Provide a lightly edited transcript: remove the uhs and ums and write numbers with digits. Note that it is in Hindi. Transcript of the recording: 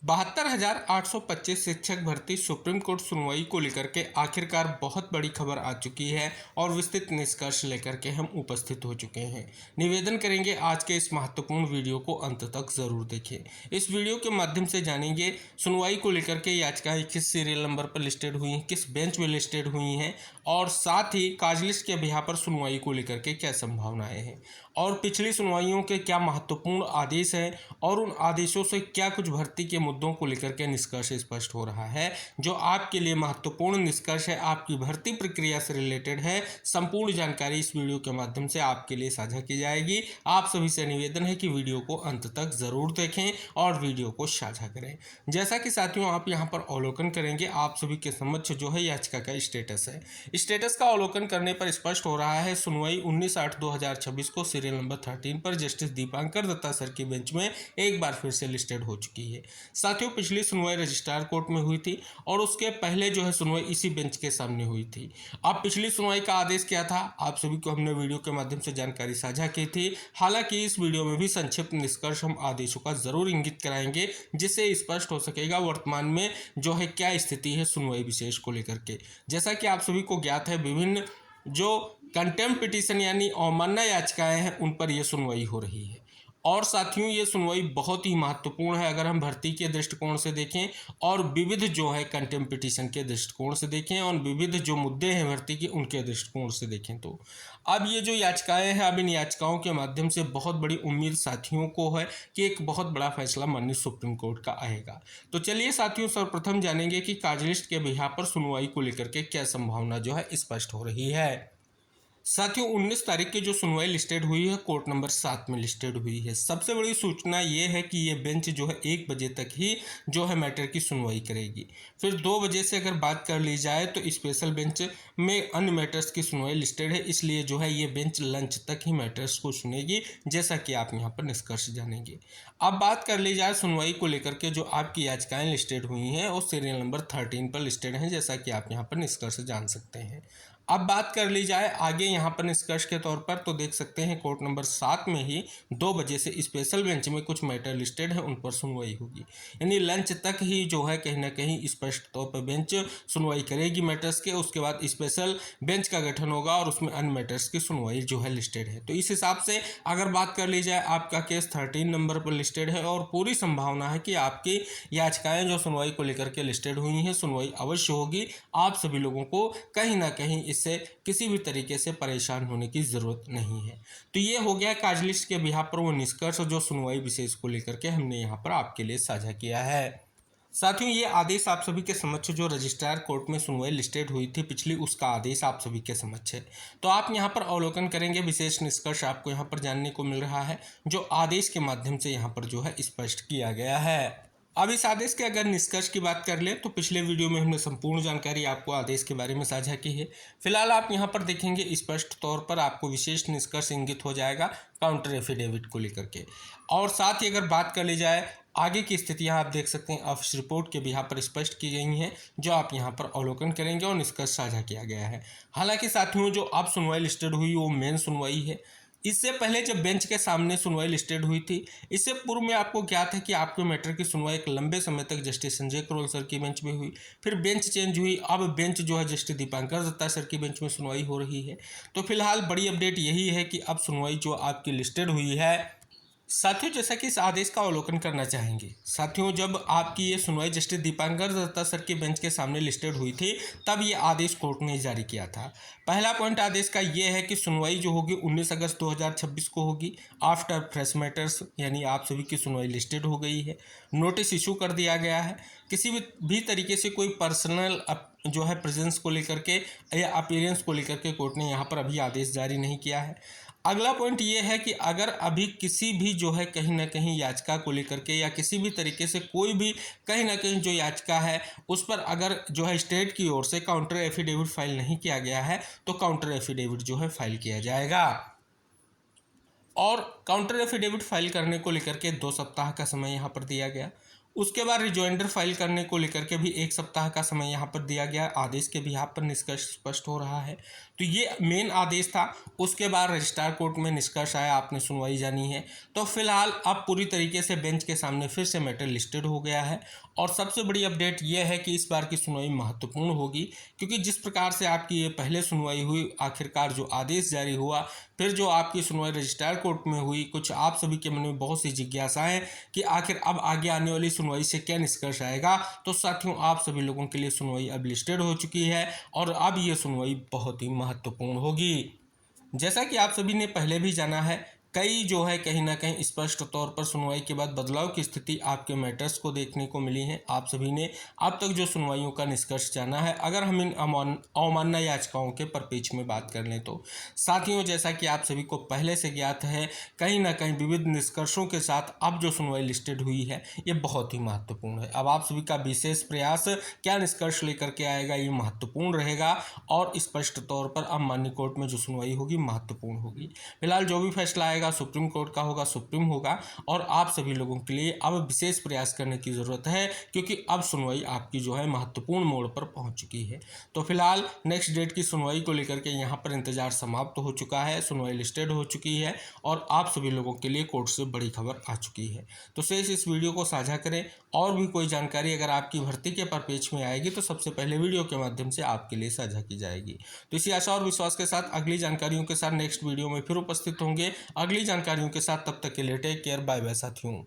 72,825 शिक्षक भर्ती सुप्रीम कोर्ट सुनवाई को लेकर के आखिरकार बहुत बड़ी खबर आ चुकी है और विस्तृत निष्कर्ष लेकर के हम उपस्थित हो चुके हैं। निवेदन करेंगे आज के इस महत्वपूर्ण वीडियो को अंत तक जरूर देखें। इस वीडियो के माध्यम से जानेंगे सुनवाई को लेकर के याचिकाएं किस सीरियल नंबर पर लिस्टेड हुई हैं, किस बेंच में लिस्टेड हुई हैं और साथ ही काजलिस्ट के बिहार पर सुनवाई को लेकर के क्या संभावनाएं हैं और पिछली सुनवाइयों के क्या महत्वपूर्ण आदेश हैं और उन आदेशों से क्या कुछ भर्ती के मुद्दों को लेकर के निष्कर्ष स्पष्ट हो रहा है जो आपके लिए महत्वपूर्ण निष्कर्ष है, आपकी भर्ती प्रक्रिया से रिलेटेड है। संपूर्ण जानकारी इस वीडियो के माध्यम से आपके लिए साझा की जाएगी। आप सभी से निवेदन है कि वीडियो को अंत तक जरूर देखें और वीडियो को साझा करें। जैसा कि साथियों आप यहां पर अवलोकन करेंगे, आप सभी के समक्ष जो है याचिका का स्टेटस है। स्टेटस का अवलोकन करने पर स्पष्ट हो रहा है सुनवाई 19/8/2026 को सीरियल नंबर 13 पर जस्टिस दीपांकर दत्ता सर की बेंच में एक बार फिर से लिस्टेड हो चुकी है। साथियों पिछली सुनवाई रजिस्ट्रार कोर्ट में हुई थी और उसके पहले जो है सुनवाई इसी बेंच के सामने हुई थी। अब पिछली सुनवाई का आदेश क्या था, आप सभी को हमने वीडियो के माध्यम से जानकारी साझा की थी। हालांकि इस वीडियो में भी संक्षिप्त निष्कर्ष हम आदेशों का जरूर इंगित कराएंगे जिससे स्पष्ट हो सकेगा वर्तमान में जो है क्या स्थिति है सुनवाई विशेष को लेकर के। जैसा कि आप सभी को ज्ञात है विभिन्न जो कंटेम्प्ट पिटीशन यानी अवमानना याचिकाएं हैं उन पर यह सुनवाई हो रही है और साथियों ये सुनवाई बहुत ही महत्वपूर्ण है अगर हम भर्ती के दृष्टिकोण से देखें और विविध जो है कंटेम्प्ट पिटीशन के दृष्टिकोण से देखें और विविध जो मुद्दे हैं भर्ती के उनके दृष्टिकोण से देखें तो अब ये जो याचिकाएं हैं अब इन याचिकाओं के माध्यम से बहुत बड़ी उम्मीद साथियों को है कि एक बहुत बड़ा फैसला माननीय सुप्रीम कोर्ट का आएगा। तो चलिए साथियों सर्वप्रथम जानेंगे कि काजलिस्ट के बिहार पर सुनवाई को लेकर के क्या संभावना जो है स्पष्ट हो रही है। साथियों 19 तारीख की जो सुनवाई लिस्टेड हुई है कोर्ट नंबर 7 में लिस्टेड हुई है। सबसे बड़ी सूचना ये है कि ये बेंच जो है 1 बजे तक ही जो है मैटर की सुनवाई करेगी। फिर 2 बजे से अगर बात कर ली जाए तो स्पेशल बेंच में अन्य मैटर्स की सुनवाई लिस्टेड है, इसलिए जो है ये बेंच लंच तक ही मैटर्स को सुनेगी जैसा कि आप यहाँ पर निष्कर्ष जानेंगे। अब बात कर ली जाए सुनवाई को लेकर के जो आपकी याचिकाएं लिस्टेड हुई हैं और सीरियल नंबर 13 पर लिस्टेड हैं जैसा कि आप यहाँ पर निष्कर्ष जान सकते हैं। अब बात कर ली जाए आगे यहाँ पर निष्कर्ष के तौर पर तो देख सकते हैं कोर्ट नंबर 7 में ही 2 बजे से स्पेशल बेंच में कुछ मैटर लिस्टेड है उन पर सुनवाई होगी, यानी लंच तक ही जो है कहीं ना कहीं स्पष्ट तौर पर बेंच सुनवाई करेगी मैटर्स के। उसके बाद स्पेशल बेंच का गठन होगा और उसमें अन्य मैटर्स की सुनवाई जो है लिस्टेड है। तो इस हिसाब से अगर बात कर ली जाए आपका केस 13 नंबर पर लिस्टेड है और पूरी संभावना है कि आपकी याचिकाएं जो सुनवाई को लेकर के लिस्टेड हुई हैं सुनवाई अवश्य होगी। आप सभी लोगों को कहीं ना कहीं इससे किसी भी तरीके से परेशान होने की जरूरत नहीं है। तो ये हो गया काजलिस्ट के बिहार पर वो निष्कर्ष जो सुनवाई विशेष को लेकर के हमने यहाँ पर आपके लिए साझा किया है। साथियों ये आदेश आप सभी के समक्ष जो रजिस्ट्रार कोर्ट में सुनवाई लिस्टेड हुई थी पिछली उसका आदेश आप सभी के समक्ष है। तो आप यहाँ पर अवलोकन करेंगे विशेष निष्कर्ष आपको यहाँ पर जानने को मिल रहा है जो आदेश के माध्यम से यहाँ पर जो है स्पष्ट किया गया है। अब इस आदेश के अगर निष्कर्ष की बात कर लें तो पिछले वीडियो में हमने संपूर्ण जानकारी आपको आदेश के बारे में साझा की है। फिलहाल आप यहाँ पर देखेंगे स्पष्ट तौर पर आपको विशेष निष्कर्ष इंगित हो जाएगा काउंटर एफिडेविट को लेकर के और साथ ही अगर बात कर ली जाए आगे की स्थितियां आप देख सकते हैं ऑफिस रिपोर्ट के बिहार पर स्पष्ट की गई हैं जो आप यहां पर अवलोकन करेंगे और निष्कर्ष साझा किया गया है। हालांकि साथियों जो अब सुनवाई लिस्टेड हुई वो मेन सुनवाई है। इससे पहले जब बेंच के सामने सुनवाई लिस्टेड हुई थी इससे पूर्व में आपको ज्ञात है कि आपके मैटर की सुनवाई एक लंबे समय तक जस्टिस संजय करोल सर की बेंच में हुई, फिर बेंच चेंज हुई, अब बेंच जो है जस्टिस दीपांकर दत्ता सर की बेंच में सुनवाई हो रही है। तो फिलहाल बड़ी अपडेट यही है कि अब सुनवाई जो आपकी लिस्टेड हुई है साथियों जैसा कि इस आदेश का अवलोकन करना चाहेंगे। साथियों जब आपकी ये सुनवाई जस्टिस दीपांकर दत्ता सर के बेंच के सामने लिस्टेड हुई थी तब ये आदेश कोर्ट ने जारी किया था। पहला पॉइंट आदेश का ये है कि सुनवाई जो होगी 19 अगस्त 2026 को होगी आफ्टर फ्रेश मैटर्स, यानी आप सभी की सुनवाई लिस्टेड हो गई है। नोटिस इशू कर दिया गया है। किसी भी तरीके से कोई पर्सनल जो है प्रेजेंस को लेकर के या अपीयरेंस को लेकर के कोर्ट ने यहाँ पर अभी आदेश जारी नहीं किया है। अगला पॉइंट ये है कि अगर अभी किसी भी जो है कहीं ना कहीं याचिका को लेकर के या किसी भी तरीके से कोई भी कहीं ना कहीं जो याचिका है उस पर अगर जो है स्टेट की ओर से काउंटर एफिडेविट फाइल नहीं किया गया है तो काउंटर एफिडेविट जो है फाइल किया जाएगा और काउंटर एफिडेविट फाइल करने को लेकर के 2 सप्ताह का समय यहाँ पर दिया गया उसके बाद रिजॉइंडर फाइल करने को लेकर के भी 1 सप्ताह का समय यहाँ पर दिया गया। आदेश के भी यहाँ पर निष्कर्ष स्पष्ट हो रहा है। तो ये मेन आदेश था। उसके बाद रजिस्ट्रार कोर्ट में निष्कर्ष आया, आपने सुनवाई जानी है। तो फिलहाल अब पूरी तरीके से बेंच के सामने फिर से मैटर लिस्टेड हो गया है और सबसे बड़ी अपडेट यह है कि इस बार की सुनवाई महत्वपूर्ण होगी, क्योंकि जिस प्रकार से आपकी ये पहले सुनवाई हुई, आखिरकार जो आदेश जारी हुआ, फिर जो आपकी सुनवाई रजिस्ट्रार कोर्ट में हुई, कुछ आप सभी के मन में बहुत सी जिज्ञासाएं कि आखिर अब आगे आने वाली सुनवाई से क्या निष्कर्ष आएगा। तो साथियों, आप सभी लोगों के लिए सुनवाई अब लिस्टेड हो चुकी है और अब ये सुनवाई बहुत ही महत्वपूर्ण होगी। जैसा कि आप सभी ने पहले भी जाना है, कई जो है कहीं ना कहीं स्पष्ट तौर पर सुनवाई के बाद बदलाव की स्थिति आपके मैटर्स को देखने को मिली है। आप सभी ने अब तक जो सुनवाइयों का निष्कर्ष जाना है, अगर हम इन अवमानना याचिकाओं के परिप्रेक्ष्य में बात कर लें तो साथियों, जैसा कि आप सभी को पहले से ज्ञात है, कहीं ना कहीं विविध निष्कर्षों के साथ अब जो सुनवाई लिस्टेड हुई है ये बहुत ही महत्वपूर्ण है। अब आप सभी का विशेष प्रयास क्या निष्कर्ष लेकर के आएगा ये महत्वपूर्ण रहेगा और स्पष्ट तौर पर अब माननीय कोर्ट में जो सुनवाई होगी महत्वपूर्ण होगी। फिलहाल जो भी फैसला आएगा सुप्रीम कोर्ट का होगा, सुप्रीम होगा और आप सभी लोगों के लिए अब विशेष प्रयास करने की ज़रूरत है, क्योंकि अब सुनवाई आपकी जो है महत्वपूर्ण मोड़ पर पहुंच चुकी है। तो फिलहाल नेक्स्ट डेट की सुनवाई को लेकर के यहाँ पर इंतजार समाप्त हो चुका है, सुनवाई लिस्टेड हो चुकी है और आप सभी लोगों के लिए कोर्ट से बड़ी खबर आ चुकी है। तो शेष इस वीडियो को साझा करें और भी कोई जानकारी अगर आपकी भर्ती के परिप्रेक्ष्य में आएगी तो सबसे पहले वीडियो के माध्यम से आपके लिए साझा की जाएगी। तो इसी आशा और विश्वास के साथ अगली जानकारियों के साथ नेक्स्ट वीडियो में फिर उपस्थित होंगे अगली जानकारियों के साथ। तब तक के लिए टेक केयर, बाय बाय साथियों।